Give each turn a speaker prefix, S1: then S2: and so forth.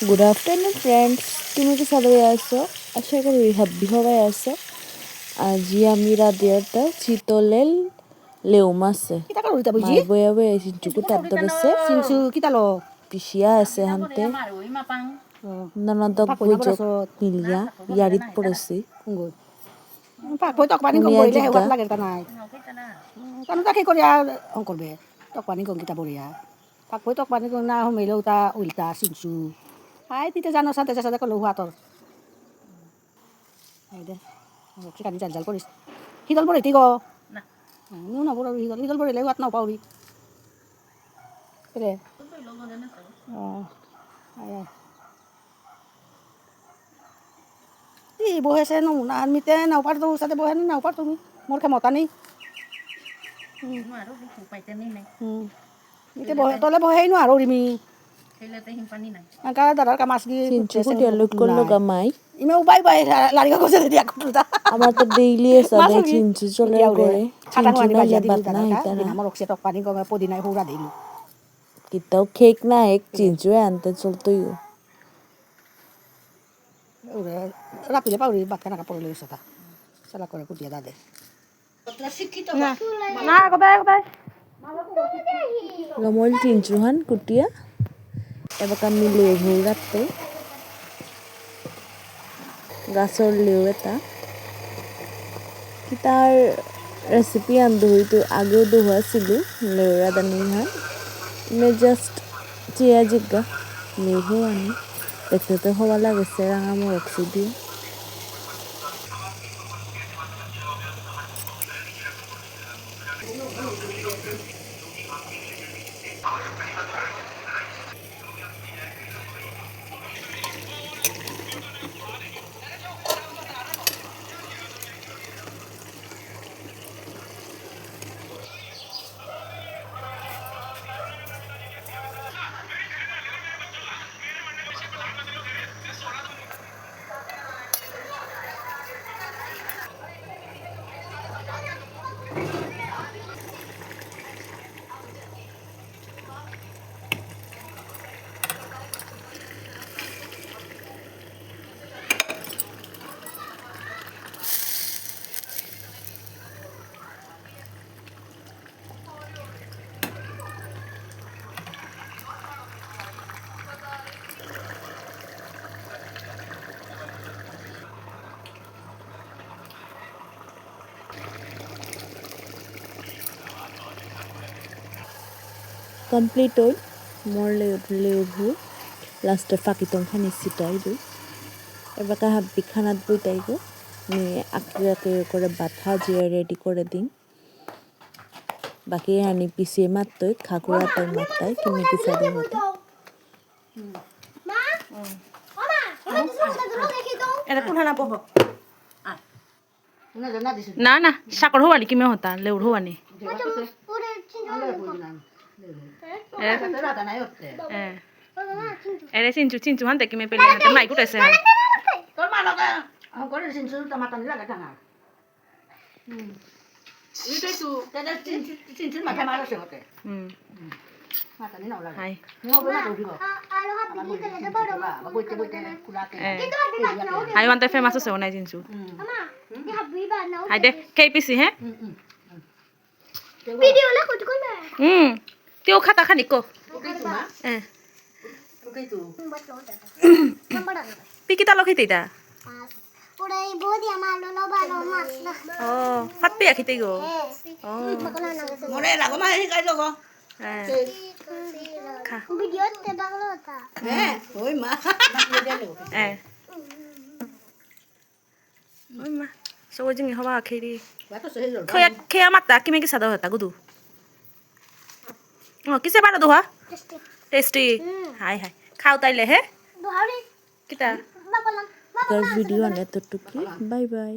S1: Good afternoon, friends. তুমি কি সবাই আছো? আশা করি হ্যাপি সবাই আছো। আজি আমি রাধিয়াটা চিতলেল লেউ মাছে
S2: kita kalau udah buji
S1: মাই বয়া বয়া চিনচুকু তার ধরেছে
S2: sinsu kita lo
S1: পিছিয়া আছে হান্তে ননদক বৈজক নিলিয়া ইয়ারিত পড়েছি
S2: unggul pak boy tok paning kong
S1: Dunia
S2: boy le
S1: juga.
S2: hewat lagi tanai kan udah kayak korea ongkol be tok paning kong kita boya pak boy tok paning kong na humelo ta ulta sinsu hai tidak jano santai santai kalau huator ada kita kan jalan polis hidal boleh tigo nah nu na boleh hidal boleh lewat na pauli kere oh ayah ই বহেছে ন না আমিতে নাও পার তো সাথে বহে নাও পার তুমি মোর ক্ষমতা নেই ইতে বহে তলে বহেই নো আৰু ৰিমি আকা দাদাৰ কামাছ গি
S1: চিনচুকু dialog করলো গামাই
S2: ইমে উপাই পাই লাৰিকা কৈছে দিয়া কুটা
S1: আমার তো ডেইলি সাদা চিনচু চলে করে চিনচু না লেবাত না ইতারা
S2: আমার অক্সে টক পানি গমে পদিনাই হুরা দিলু
S1: কিতাও কেক না এক চিনচু আনতে চলতই
S2: ওরে রাপিলে পাউরি বাক্কা নাকা পড়লে সেটা সালা করে কুটিয়া দাদে না না কোথায় কোথায়
S1: Lomol cincuhan kutia eba kami lewu ratte gasol lewu eta kitar recipe andu hoitu ageo doha silu lewu rada nihan me just chia jigga lewu ani দেখতে তো হওয়া লাগেছে রাঙা মরক্সি দিয়ে কমপ্লিট হই মোর লেউ লাস্টে ফাঁকিতং খানি সিটাই দিই এবার হাব্বি খানাত বইটাই গো নিয়ে আঁকে করে বাথা জিয়া রেডি করে দিন বাকি হানি পিছিয়ে মারতই খাকুড়া তাই মারতাই কিনে কি সাদে হতো
S3: না না সাকর হওয়ানি কিমে হতা লেউর হওয়ানি এরে চিনচু চিনচু হান দেখি মে পেলে হাতে মাই কুটাইছে
S2: তোর মা লগা করে সিনসু টমাটো নি লাগা টানা ইটাই তু তেদা সিনসু মাথা মারো সে হতে মাথা নি নাও লাগা
S3: হাই
S2: নো বলা দৌড়িব আলো হাত দিতে তে বড় বা বইতে বইতে কুলাতে
S3: হাই ওয়ান্তে ফেমাস আছে ওনাই চিনচু
S4: আমা দি হাবি বা নাও
S3: হাই দে কেপিসি হ্যাঁ
S4: ভিডিও লা কত কইলা
S3: তেও খাতা খানি কো
S2: ওকে তু
S4: নাম্বার দাও
S3: পিকিতা লখিতে দা
S4: ওরাই বদি আমার লো বালো মাছ না
S3: ও ফাটপি আখিতে গো ও
S2: মরে লাগো মা হি কাই লগো
S3: খা
S4: ভিডিও তে বাংলা তা
S2: হ্যাঁ ওই মা
S3: ওই মা সওজিং হবা খেরি
S2: বাতো সহিল
S3: খয়া খেয়া মাতা কিমে কি সাদা হতা গুদু ও কিসে বানা দুহা টেস্টি হাই হাই খাও তাইলে হে
S4: দুহারি
S3: কিতা
S4: বাকলাম
S1: ভিডিও এতটুকু বাই বাই